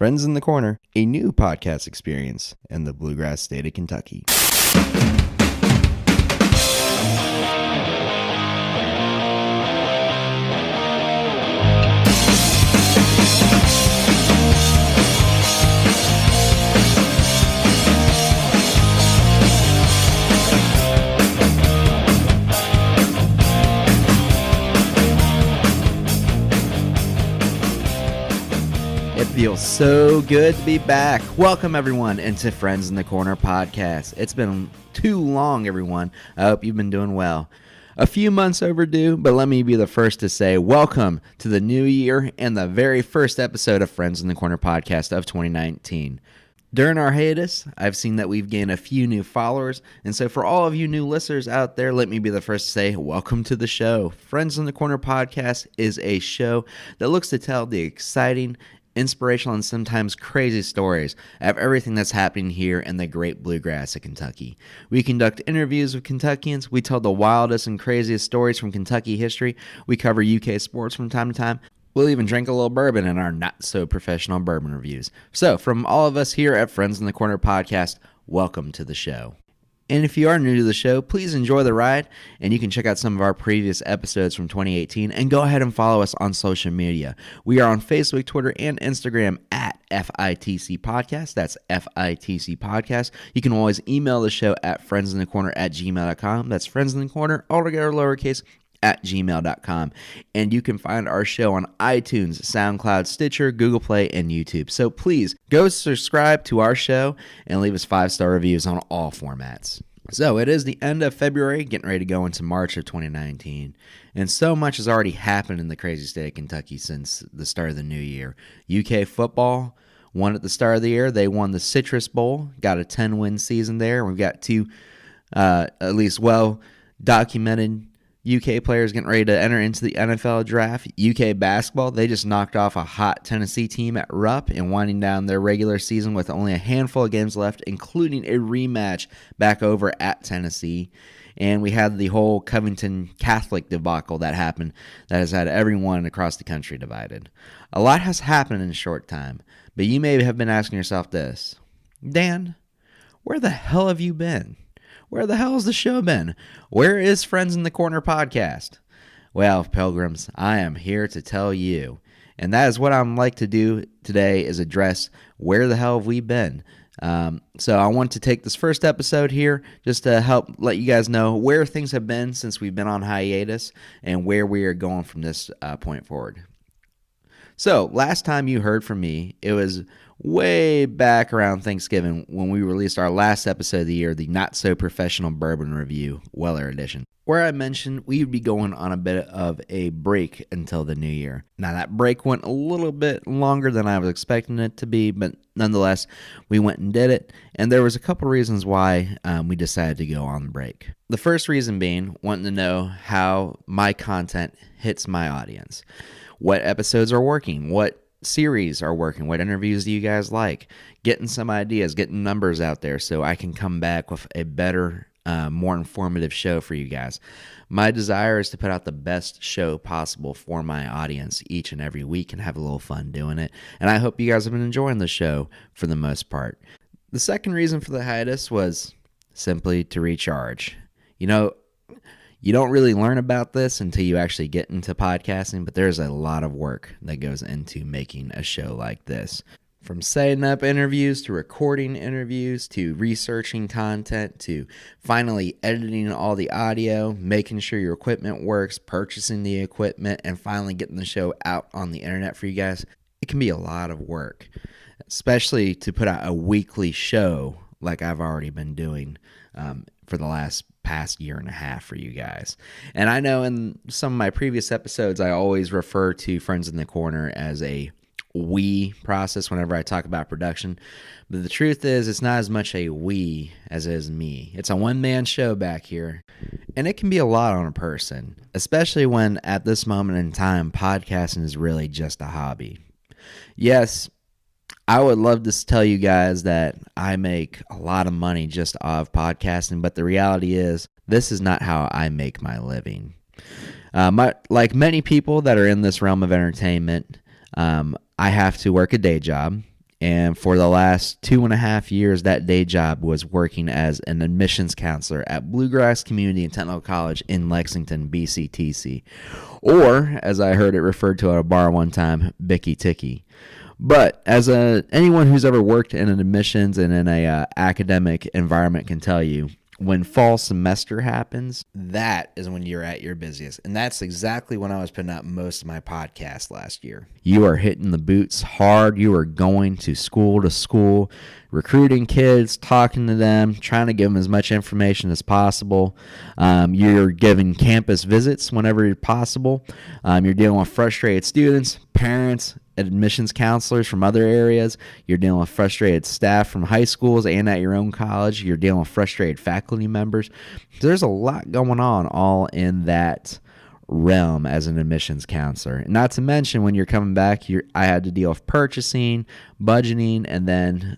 Friends in the Corner, a new podcast experience in the bluegrass state of Kentucky. It feels so good to be back. Welcome, everyone, into Friends in the Corner podcast. It's been too long, everyone. I hope you've been doing well. A few months overdue, but let me be the first to say welcome to the new year and the very first episode of Friends in the Corner podcast of 2019. During our hiatus, I've seen that we've gained a few new followers, and so for all of you new listeners out there, let me be the first to say welcome to the show. Friends in the Corner podcast is a show that looks to tell the exciting, inspirational, and sometimes crazy stories of everything that's happening here in the great bluegrass of Kentucky. We conduct interviews with Kentuckians. We tell the wildest and craziest stories from Kentucky history. We cover UK sports from time to time. We'll even drink a little bourbon in our not-so-professional bourbon reviews. So, from all of us here at Friends in the Corner podcast, welcome to the show. And if you are new to the show, please enjoy the ride, and you can check out some of our previous episodes from 2018, and go ahead and follow us on social media. We are on Facebook, Twitter, and Instagram at FITC Podcast. That's FITC Podcast. You can always email the show at friendsinthecorner@gmail.com. That's friendsinthecorner, all together lowercase, at gmail.com. And you can find our show on iTunes, SoundCloud, Stitcher, Google Play, and YouTube. So please go subscribe to our show and leave us 5-star reviews on all formats. So it is the end of February, getting ready to go into March of 2019. And so much has already happened in the crazy state of Kentucky since the start of the new year. UK football won at the start of the year. They won the Citrus Bowl, got a 10-win season there. We've got two at least well-documented UK players getting ready to enter into the NFL draft. UK basketball, they just knocked off a hot Tennessee team at Rupp and winding down their regular season with only a handful of games left, including a rematch back over at Tennessee. And we had the whole Covington Catholic debacle that happened that has had everyone across the country divided. A lot has happened in a short time, but you may have been asking yourself this: Dan, where the hell have you been? Where the hell has the show been? Where is Friends in the Corner podcast? Well, pilgrims, I am here to tell you. And that is what I'm like to do today, is address where the hell have we been. So I want to take this first episode here just to help let you guys know where things have been since we've been on hiatus and where we are going from this point forward. So last time you heard from me, it was way back around Thanksgiving when we released our last episode of the year, the Not-So-Professional Bourbon Review, Weller Edition, where I mentioned we would be going on a bit of a break until the new year. Now, that break went a little bit longer than I was expecting it to be, but nonetheless, we went and did it, and there was a couple reasons why we decided to go on the break. The first reason being wanting to know how my content hits my audience. What episodes are working? What series are working? What interviews do you guys like? Getting some ideas, getting numbers out there so I can come back with a better, more informative show for you guys. My desire is to put out the best show possible for my audience each and every week and have a little fun doing it. And I hope you guys have been enjoying the show for the most part. The second reason for the hiatus was simply to recharge. You don't really learn about this until you actually get into podcasting, but there's a lot of work that goes into making a show like this. From setting up interviews, to recording interviews, to researching content, to finally editing all the audio, making sure your equipment works, purchasing the equipment, and finally getting the show out on the internet for you guys. It can be a lot of work, especially to put out a weekly show like I've already been doing for the past year and a half for you guys. And I know in some of my previous episodes, I always refer to Friends in the Corner as a we process whenever I talk about production. But the truth is, it's not as much a we as it is me. It's a one-man show back here. And it can be a lot on a person, especially when at this moment in time, podcasting is really just a hobby. Yes, I would love to tell you guys that I make a lot of money just off podcasting, but the reality is this is not how I make my living. Like many people that are in this realm of entertainment, I have to work a day job, And for the last 2.5 years, that day job was working as an admissions counselor at Bluegrass Community and Technical College in Lexington, BCTC. Or, as I heard it referred to at a bar one time, Bicky Ticky. But as anyone who's ever worked in an admissions and in a academic environment can tell you, when fall semester happens, that is when you're at your busiest. And that's exactly when I was putting out most of my podcasts last year. You are hitting the boots hard. You are going to school, recruiting kids, talking to them, trying to give them as much information as possible. You're giving campus visits whenever possible. You're dealing with frustrated students, parents, admissions counselors from other areas. You're dealing with frustrated staff from high schools and at your own college. You're dealing with frustrated faculty members. So there's a lot going on all in that realm as an admissions counselor. Not to mention when you're coming back, I had to deal with purchasing, budgeting, and then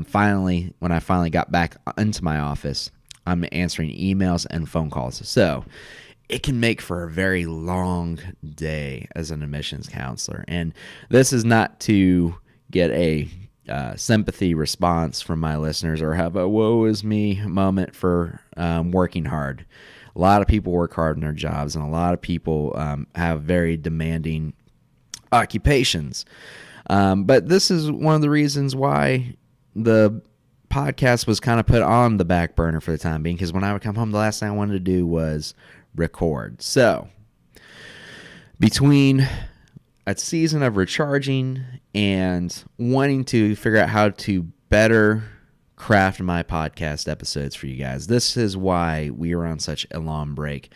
finally, when I finally got back into my office, I'm answering emails and phone calls. So it can make for a very long day as an admissions counselor. And this is not to get a sympathy response from my listeners or have a woe is me moment for working hard. A lot of people work hard in their jobs, and a lot of people have very demanding occupations. But this is one of the reasons why the podcast was kind of put on the back burner for the time being, because when I would come home, the last thing I wanted to do was record. So between a season of recharging and wanting to figure out how to better craft my podcast episodes for you guys, this is why we are on such a long break.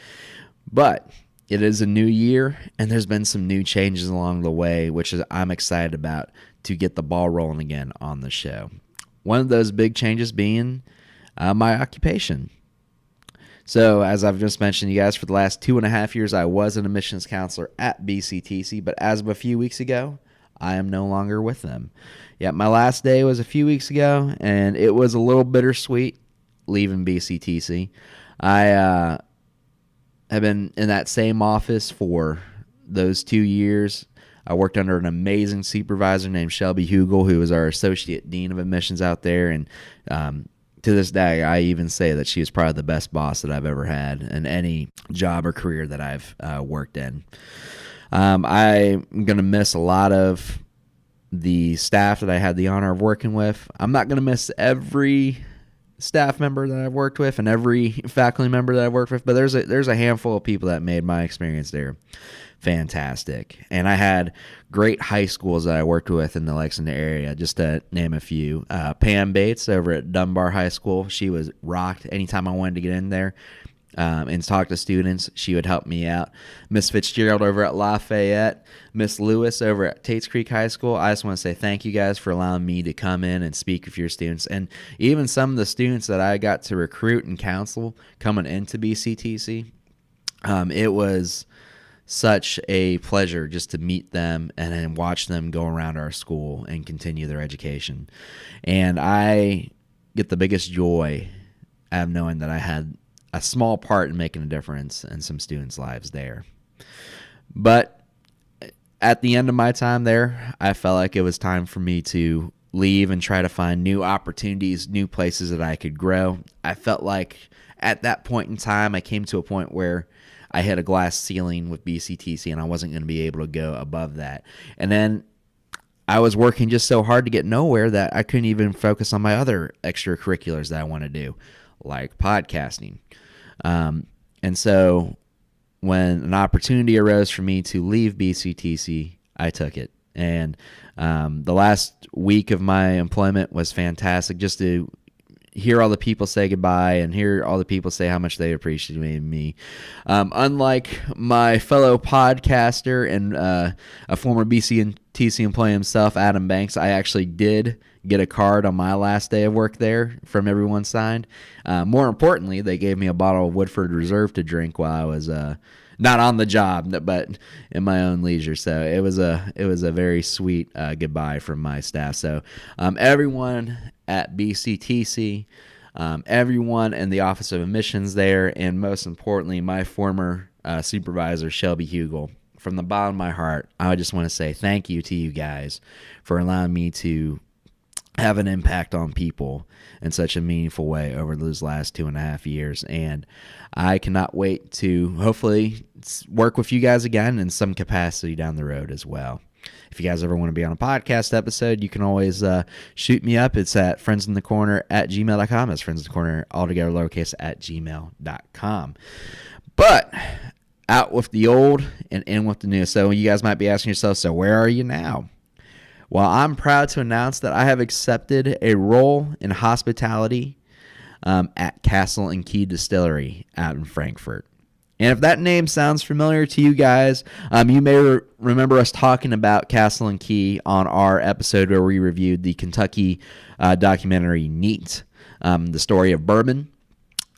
But it is a new year, and there's been some new changes along the way, which is I'm excited about to get the ball rolling again on the show. One of those big changes being my occupation. So, as I've just mentioned, you guys, for the last 2.5 years, I was an admissions counselor at BCTC, but as of a few weeks ago, I am no longer with them. Yeah, my last day was a few weeks ago, and it was a little bittersweet leaving BCTC. I have been in that same office for those 2 years. I worked under an amazing supervisor named Shelby Hugel, who was our associate dean of admissions out there, and to this day, I even say that she was probably the best boss that I've ever had in any job or career that I've worked in. I'm going to miss a lot of the staff that I had the honor of working with. I'm not going to miss every staff member that I've worked with and every faculty member that I've worked with, but there's a handful of people that made my experience there fantastic. And I had great high schools that I worked with in the Lexington area, just to name a few. Pam Bates over at Dunbar High School, she was rocked. Anytime I wanted to get in there and talk to students, she would help me out. Miss Fitzgerald over at Lafayette, Miss Lewis over at Tates Creek High School. I just want to say thank you guys for allowing me to come in and speak with your students. And even some of the students that I got to recruit and counsel coming into BCTC, it was such a pleasure just to meet them and then watch them go around our school and continue their education. And I get the biggest joy out of knowing that I had a small part in making a difference in some students' lives there. But at the end of my time there, I felt like it was time for me to leave and try to find new opportunities, new places that I could grow. I felt like at that point in time, I came to a point where I had a glass ceiling with BCTC and I wasn't going to be able to go above that. And then I was working just so hard to get nowhere that I couldn't even focus on my other extracurriculars that I want to do, like podcasting. And so when an opportunity arose for me to leave BCTC, I took it. And the last week of my employment was fantastic, just to hear all the people say goodbye and hear all the people say how much they appreciated me. Unlike my fellow podcaster and a former BCTC employee himself, Adam Banks, I actually did get a card on my last day of work there from everyone signed. More importantly, they gave me a bottle of Woodford Reserve to drink while I was not on the job, but in my own leisure. So it was a very sweet goodbye from my staff. So everyone at BCTC, everyone in the Office of Admissions there, and most importantly, my former supervisor, Shelby Hugel, from the bottom of my heart, I just want to say thank you to you guys for allowing me to have an impact on people in such a meaningful way over those last 2.5 years. And I cannot wait to hopefully work with you guys again in some capacity down the road as well. If you guys ever want to be on a podcast episode, you can always shoot me up. It's at friendsinthecorner@gmail.com. That's friendsinthecorner, altogether lowercase, @gmail.com. But out with the old and in with the new. So you guys might be asking yourself, so where are you now? Well, I'm proud to announce that I have accepted a role in hospitality at Castle and Key Distillery out in Frankfurt. And if that name sounds familiar to you guys, you may remember us talking about Castle and Key on our episode where we reviewed the Kentucky documentary Neat, the story of bourbon,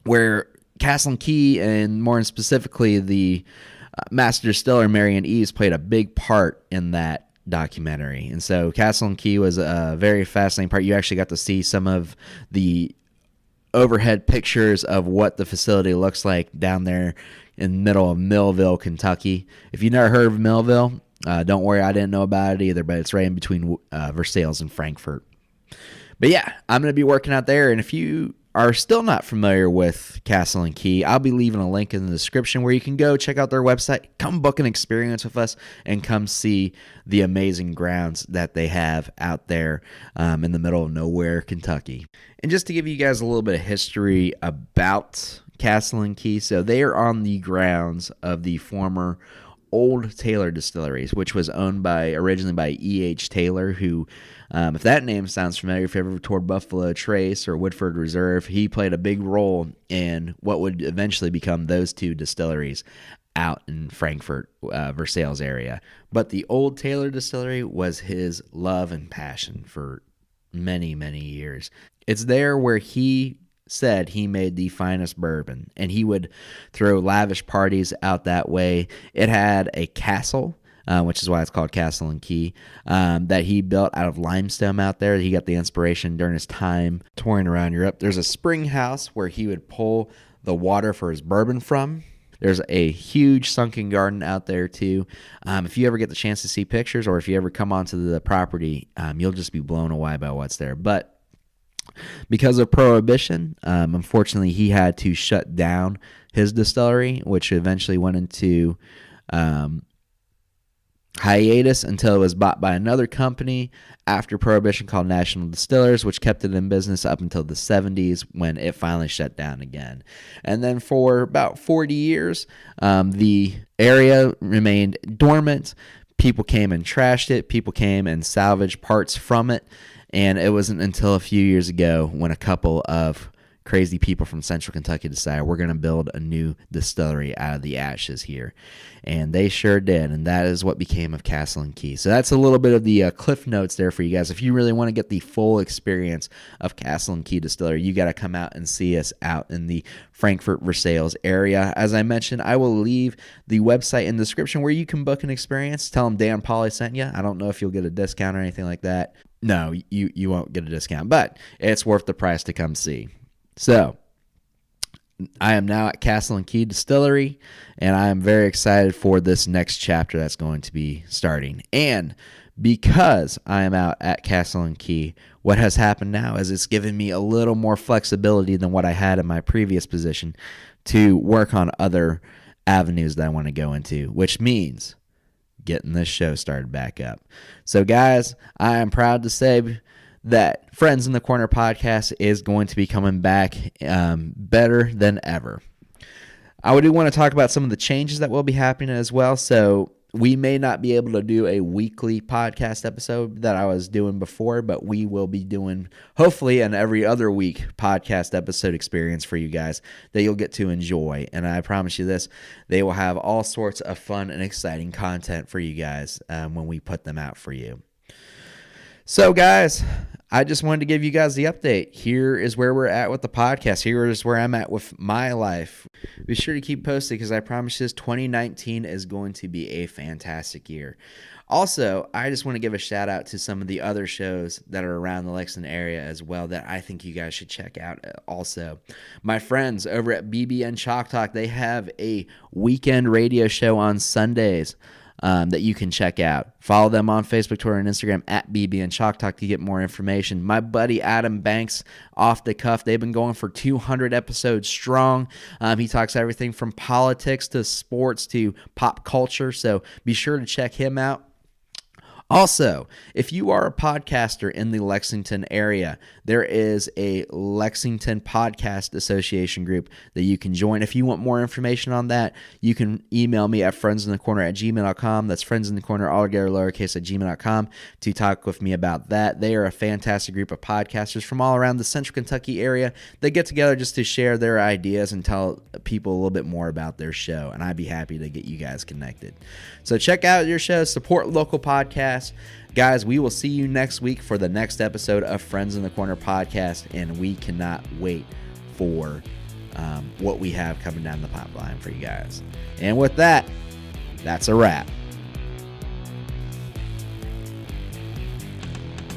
where Castle and Key, and more specifically the master distiller Marion Eves, played a big part in that documentary. And so Castle and Key was a very fascinating part. You actually got to see some of the overhead pictures of what the facility looks like down there in the middle of Millville, Kentucky. If you've never heard of Millville, don't worry, I didn't know about it either, but it's right in between Versailles and Frankfurt. But yeah, I'm going to be working out there, and if you are still not familiar with Castle and Key, I'll be leaving a link in the description where you can go check out their website, come book an experience with us, and come see the amazing grounds that they have out there in the middle of nowhere, Kentucky. And just to give you guys a little bit of history about Castle and Key, so they are on the grounds of the former old Taylor Distilleries, which was owned originally by E.H. Taylor, who, if that name sounds familiar, if you ever toured Buffalo Trace or Woodford Reserve, he played a big role in what would eventually become those two distilleries out in Frankfurt, Versailles area. But the old Taylor Distillery was his love and passion for many, many years. It's there where he said he made the finest bourbon, and he would throw lavish parties out that way. It had a castle, which is why it's called Castle and Key, that he built out of limestone out there. He got the inspiration during his time touring around Europe. There's a spring house where he would pull the water for his bourbon from. There's a huge sunken garden out there too. If you ever get the chance to see pictures, or if you ever come onto the property, you'll just be blown away by what's there. But because of Prohibition, unfortunately, he had to shut down his distillery, which eventually went into hiatus until it was bought by another company after Prohibition called National Distillers, which kept it in business up until the 70s when it finally shut down again. And then for about 40 years, the area remained dormant. People came and trashed it. People came and salvaged parts from it. And it wasn't until a few years ago when a couple of crazy people from central Kentucky decided we're going to build a new distillery out of the ashes here. And they sure did, and that is what became of Castle and Key. So that's a little bit of the cliff notes there for you guys. If you really want to get the full experience of Castle and Key Distillery, you got to come out and see us out in the Frankfurt, Versailles area. As I mentioned, I will leave the website in the description where you can book an experience. Tell them Dan Pauly sent you. I don't know if you'll get a discount or anything like that. No, you won't get a discount, but it's worth the price to come see. So, I am now at Castle and Key Distillery, and I am very excited for this next chapter that's going to be starting. And because I am out at Castle and Key, what has happened now is it's given me a little more flexibility than what I had in my previous position to work on other avenues that I want to go into, which means getting this show started back up. So, guys, I am proud to say that Friends in the Corner podcast is going to be coming back better than ever. I do want to talk about some of the changes that will be happening as well. So we may not be able to do a weekly podcast episode that I was doing before, but we will be doing hopefully an every other week podcast episode experience for you guys that you'll get to enjoy. And I promise you this, they will have all sorts of fun and exciting content for you guys when we put them out for you. So, guys, I just wanted to give you guys the update. Here is where we're at with the podcast. Here is where I'm at with my life. Be sure to keep posted because I promise you 2019 is going to be a fantastic year. Also, I just want to give a shout out to some of the other shows that are around the Lexington area as well that I think you guys should check out also. My friends over at BBN Chalk Talk, they have a weekend radio show on Sundays. that you can check out. Follow them on Facebook, Twitter, and Instagram at BB and Chalk Talk to get more information. My buddy Adam Banks, Off the Cuff, they've been going for 200 episodes strong. He talks everything from politics to sports to pop culture, so be sure to check him out. Also, if you are a podcaster in the Lexington area, there is a Lexington Podcast Association group that you can join. If you want more information on that, you can email me at friendsinthecorner@gmail.com. That's friendsinthecorner, all together, lowercase, @gmail.com to talk with me about that. They are a fantastic group of podcasters from all around the Central Kentucky area. They get together just to share their ideas and tell people a little bit more about their show, and I'd be happy to get you guys connected. So check out your show, support local podcasts. Guys, we will see you next week for the next episode of Friends in the Corner podcast, and we cannot wait for what we have coming down the pipeline for you guys. And with that, that's a wrap.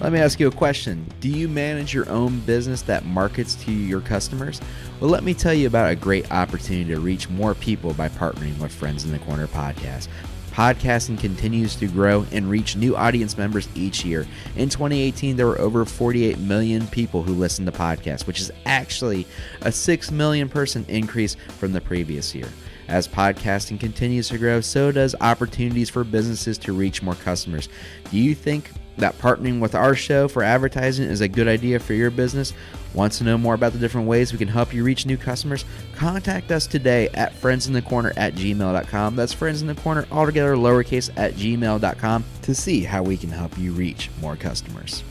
Let me ask you a question. Do you manage your own business that markets to your customers? Well, let me tell you about a great opportunity to reach more people by partnering with Friends in the Corner podcast. Podcasting continues to grow and reach new audience members each year. In 2018, there were over 48 million people who listened to podcasts, which is actually a 6 million person increase from the previous year. As podcasting continues to grow, so does opportunities for businesses to reach more customers. Do you think that partnering with our show for advertising is a good idea for your business? Want to know more about the different ways we can help you reach new customers? Contact us today at friendsinthecorner@gmail.com. That's friendsinthecorner, all together, lowercase, @gmail.com to see how we can help you reach more customers.